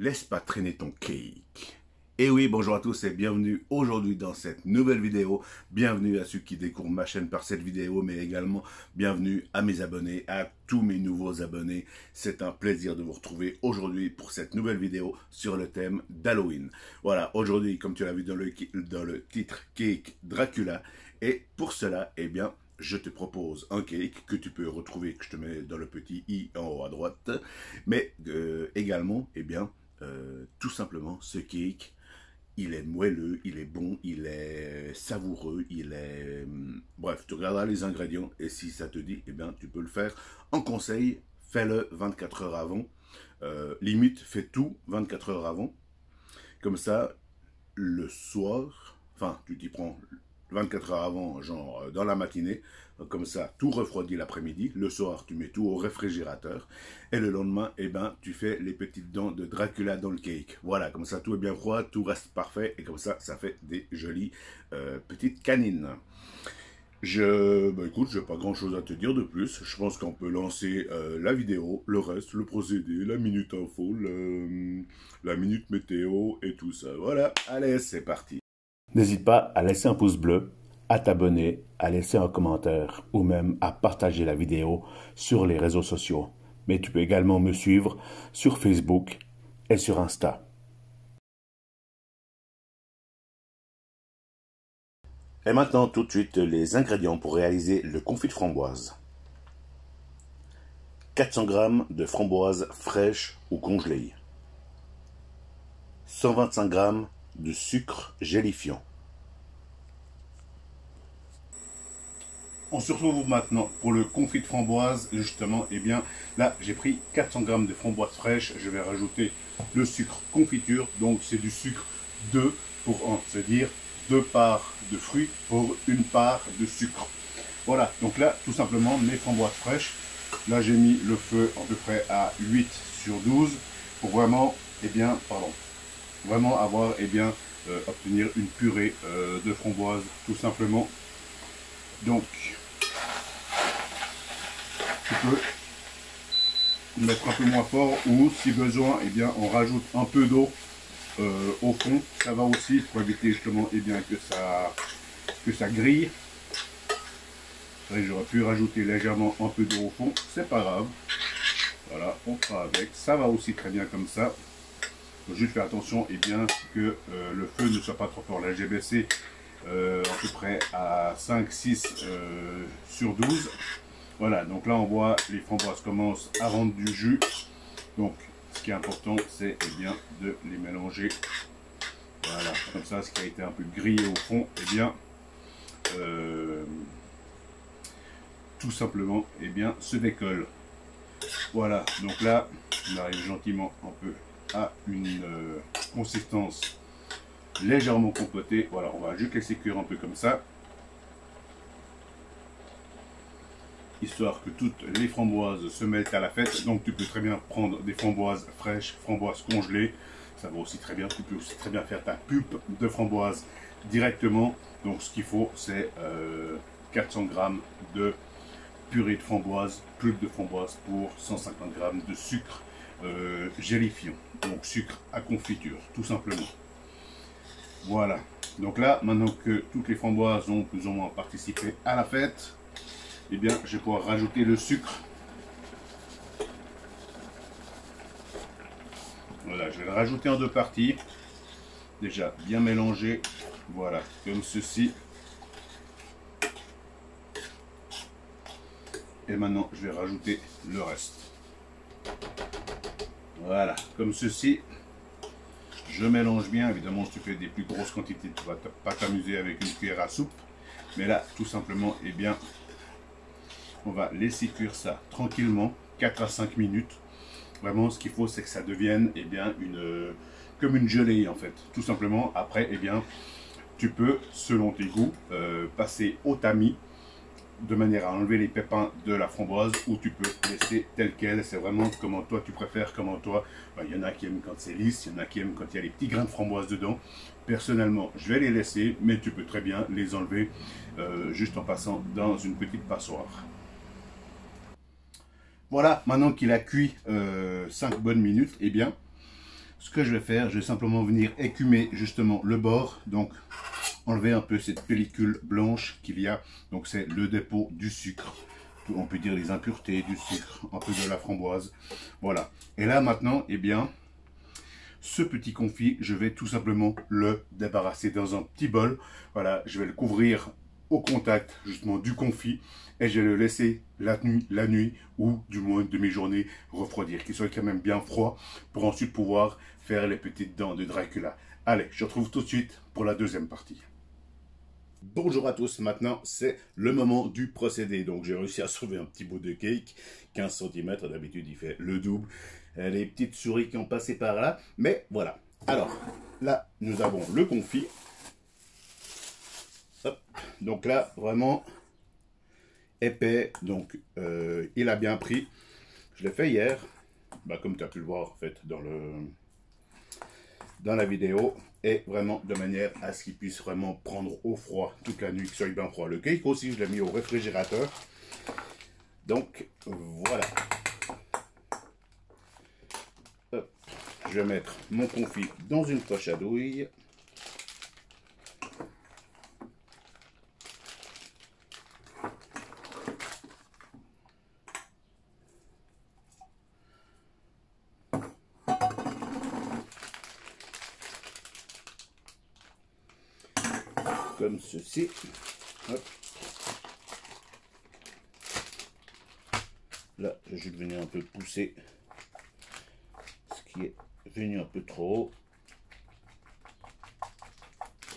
laisse pas traîner ton cake. Et oui, bonjour à tous et bienvenue aujourd'hui dans cette nouvelle vidéo. Bienvenue à ceux qui découvrent ma chaîne par cette vidéo, mais également bienvenue à mes abonnés, à tous mes nouveaux abonnés. C'est un plaisir de vous retrouver aujourd'hui pour cette nouvelle vidéo sur le thème d'Halloween. Voilà, aujourd'hui, comme tu l'as vu dans le titre, Cake Dracula. Et pour cela, eh bien, je te propose un cake que tu peux retrouver, que je te mets dans le petit i en haut à droite. Mais également, eh bien, tout simplement, ce cake, il est moelleux, il est bon, il est savoureux, il est... Bref, tu regarderas les ingrédients et si ça te dit, eh bien, tu peux le faire. En conseil, fais-le 24 heures avant. Limite, fais tout 24 heures avant. Comme ça, le soir, enfin, tu t'y prends 24 heures avant, genre dans la matinée, comme ça, tout refroidit l'après-midi. Le soir, tu mets tout au réfrigérateur. Et le lendemain, eh ben, tu fais les petites dents de Dracula dans le cake. Voilà, comme ça, tout est bien froid, tout reste parfait. Et comme ça, ça fait des jolies petites canines. Écoute, je n'ai pas grand chose à te dire de plus. Je pense qu'on peut lancer la vidéo, le reste, le procédé, la minute info, la minute météo et tout ça. Voilà, allez, c'est parti. N'hésite pas à laisser un pouce bleu, à t'abonner, à laisser un commentaire ou même à partager la vidéo sur les réseaux sociaux. Mais tu peux également me suivre sur Facebook et sur Insta. Et maintenant, tout de suite, les ingrédients pour réaliser le confit de framboise. 400 g de framboises fraîches ou congelées. 125 g de sucre gélifiant. On se retrouve maintenant pour le confit de framboise. Justement, eh bien, là, j'ai pris 400 g de framboises fraîches. Je vais rajouter le sucre confiture. Donc, c'est du sucre 2 pour 1, c'est-à-dire 2 parts de fruits pour 1 part de sucre. Voilà, donc là, tout simplement, mes framboises fraîches. Là, j'ai mis le feu à peu près à 8/12 pour vraiment, eh bien, vraiment avoir, eh bien, obtenir une purée de framboises, tout simplement. Donc, tu peux mettre un peu moins fort ou, si besoin, eh bien, on rajoute un peu d'eau au fond. Ça va aussi pour éviter justement, eh bien, que ça grille. J'aurais pu rajouter légèrement un peu d'eau au fond, c'est pas grave. Voilà, on fera avec. Ça va aussi très bien comme ça. Il faut juste faire attention, eh bien, que le feu ne soit pas trop fort. Là, j'ai baissé à peu près à 5/6/12. Voilà, donc là, on voit les framboises commencent à rendre du jus. Donc, ce qui est important, c'est eh bien de les mélanger. Voilà, comme ça, ce qui a été un peu grillé au fond, eh bien, tout simplement, eh bien, se décolle. Voilà, donc là, on arrive gentiment un peu à une consistance légèrement compotée. Voilà, on va juste laisser cuire un peu comme ça, histoire que toutes les framboises se mêlent à la fête. Donc tu peux très bien prendre des framboises fraîches, framboises congelées, ça va aussi très bien. Tu peux aussi très bien faire ta pulpe de framboise directement. Donc ce qu'il faut, c'est 400 g de purée de framboise, pulpe de framboise pour 150 g de sucre gélifiant, donc sucre à confiture, tout simplement. Voilà, donc là, maintenant que toutes les framboises ont plus ou moins participé à la fête, eh bien, je vais pouvoir rajouter le sucre. Voilà, je vais le rajouter en 2 parties. Déjà bien mélangé, voilà, comme ceci. Et maintenant, je vais rajouter le reste. Voilà, comme ceci. Je mélange bien. Évidemment, si tu fais des plus grosses quantités, tu ne vas pas t'amuser avec une cuillère à soupe. Mais là, tout simplement, eh bien, on va laisser cuire ça tranquillement, 4 à 5 minutes. Vraiment, ce qu'il faut, c'est que ça devienne, eh bien, comme une gelée, en fait. Tout simplement, après, eh bien, tu peux, selon tes goûts, passer au tamis, de manière à enlever les pépins de la framboise, ou tu peux laisser tel quel. C'est vraiment comment toi tu préfères, comment toi. Il y en a qui aiment quand c'est lisse, il y en a qui aiment quand il y a les petits grains de framboise dedans. Personnellement, je vais les laisser, mais tu peux très bien les enlever juste en passant dans une petite passoire. Voilà, maintenant qu'il a cuit 5 bonnes minutes, eh bien, ce que je vais faire, je vais simplement venir écumer justement le bord. Donc, enlever un peu cette pellicule blanche qu'il y a. Donc, c'est le dépôt du sucre. On peut dire les impuretés du sucre, un peu de la framboise. Voilà. Et là, maintenant, eh bien, ce petit confit, je vais tout simplement le débarrasser dans un petit bol. Voilà, je vais le couvrir au contact justement du confit et je vais le laisser la nuit ou du moins demi-journée refroidir, qu'il soit quand même bien froid pour ensuite pouvoir faire les petites dents de Dracula. Allez, je retrouve tout de suite pour la deuxième partie. Bonjour à tous, maintenant c'est le moment du procédé. Donc j'ai réussi à sauver un petit bout de cake, 15 cm, d'habitude il fait le double. Les petites souris qui ont passé par là, mais voilà. Alors là nous avons le confit. Hop. Donc là vraiment épais, donc il a bien pris. Je l'ai fait hier, comme tu as pu le voir en fait dans la vidéo, et vraiment de manière à ce qu'il puisse vraiment prendre au froid toute la nuit, qu'il soit bien froid. Le cake aussi, je l'ai mis au réfrigérateur. Donc voilà. Hop. Je vais mettre mon confit dans une poche à douille. Comme ceci. Hop. Là, je vais juste venir un peu pousser ce qui est venu un peu trop haut.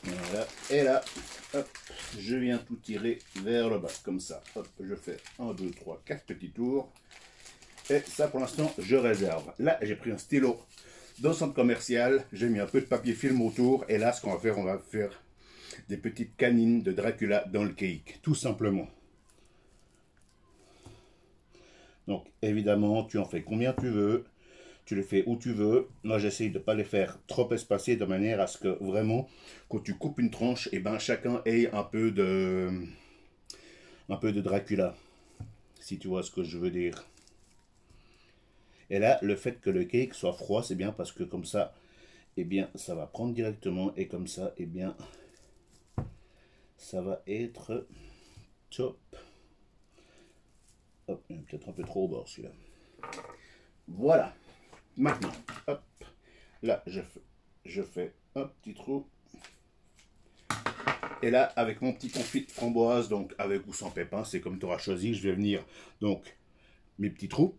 Voilà. Et là, hop, je viens tout tirer vers le bas, comme ça. Hop, je fais 1, 2, 3, 4 petits tours. Et ça, pour l'instant, je réserve. Là, j'ai pris un stylo dans le centre commercial. J'ai mis un peu de papier film autour. Et là, ce qu'on va faire des petites canines de Dracula dans le cake, tout simplement. Donc, évidemment, tu en fais combien tu veux. Tu les fais où tu veux. Moi, j'essaye de ne pas les faire trop espacés de manière à ce que vraiment, quand tu coupes une tranche, et ben, chacun ait un peu de Dracula. Si tu vois ce que je veux dire. Et là, le fait que le cake soit froid, c'est bien parce que comme ça, eh bien, ça va prendre directement. Et comme ça, eh bien, ça va être top. Hop, peut-être un peu trop au bord celui-là. Voilà. Maintenant, hop, là, je fais un petit trou. Et là, avec mon petit confit de framboise, donc avec ou sans pépins, c'est comme tu auras choisi, je vais venir, donc, mes petits trous.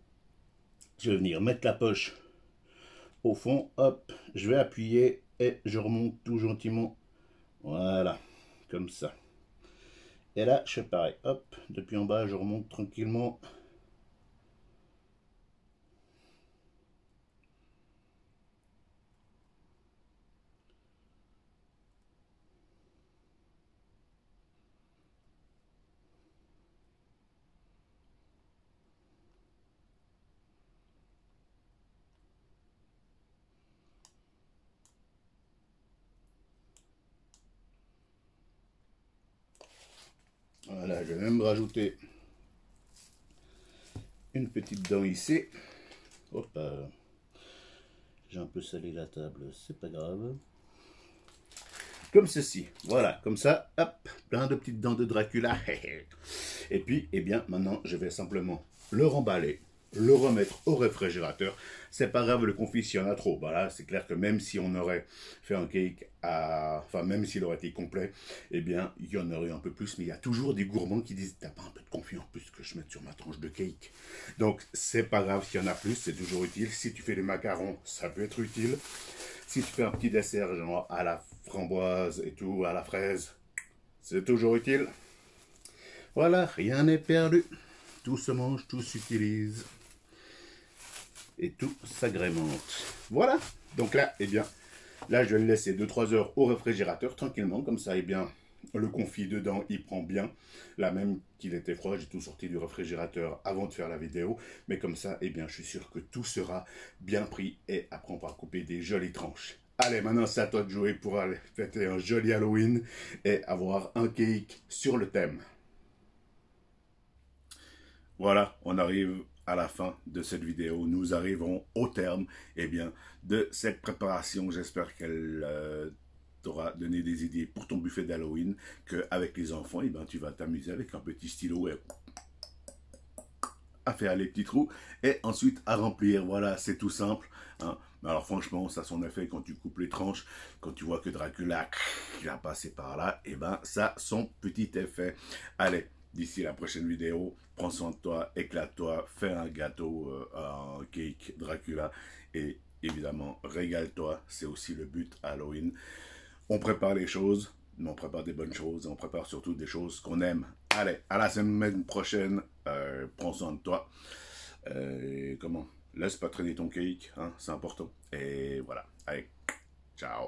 Je vais venir mettre la poche au fond, hop, je vais appuyer et je remonte tout gentiment. Voilà, comme ça. Et là, je fais pareil, hop, depuis en bas, je remonte tranquillement. Voilà, je vais même rajouter une petite dent ici. Hop, j'ai un peu salé la table, c'est pas grave. Comme ceci, voilà, comme ça, hop, plein de petites dents de Dracula. Et puis, eh bien, maintenant, je vais simplement le remballer, le remettre au réfrigérateur. C'est pas grave, le confit, s'il y en a trop. Voilà, c'est clair que même si on aurait fait un cake enfin, même s'il aurait été complet, eh bien, il y en aurait un peu plus. Mais il y a toujours des gourmands qui disent, t'as pas un peu de confit en plus que je mette sur ma tranche de cake. Donc, c'est pas grave s'il y en a plus, c'est toujours utile. Si tu fais des macarons, ça peut être utile. Si tu fais un petit dessert, genre à la framboise et tout, à la fraise, c'est toujours utile. Voilà, rien n'est perdu. Tout se mange, tout s'utilise. Et tout s'agrémente. Voilà. Donc là, eh bien, là, je vais le laisser 2-3 heures au réfrigérateur, tranquillement. Comme ça, eh bien, le confit dedans, il prend bien. Là, même qu'il était froid, j'ai tout sorti du réfrigérateur avant de faire la vidéo. Mais comme ça, eh bien, je suis sûr que tout sera bien pris. Et après, on pourra couper des jolies tranches. Allez, maintenant, c'est à toi de jouer pour aller fêter un joli Halloween et avoir un cake sur le thème. Voilà, on arrive à la fin de cette vidéo, nous arriverons au terme de cette préparation. J'espère qu'elle t'aura donné des idées pour ton buffet d'Halloween, qu'avec les enfants, tu vas t'amuser avec un petit stylo à faire les petits trous et ensuite à remplir. Voilà, c'est tout simple. Hein. Alors franchement, ça a son effet quand tu coupes les tranches, quand tu vois que Dracula il a passé par là, ça a son petit effet. Allez, d'ici la prochaine vidéo, prends soin de toi, éclate-toi, fais un gâteau, un cake Dracula et évidemment, régale-toi, c'est aussi le but Halloween. On prépare les choses, mais on prépare des bonnes choses, et on prépare surtout des choses qu'on aime. Allez, à la semaine prochaine, prends soin de toi. Laisse pas traîner ton cake, hein, c'est important. Et voilà, allez, ciao.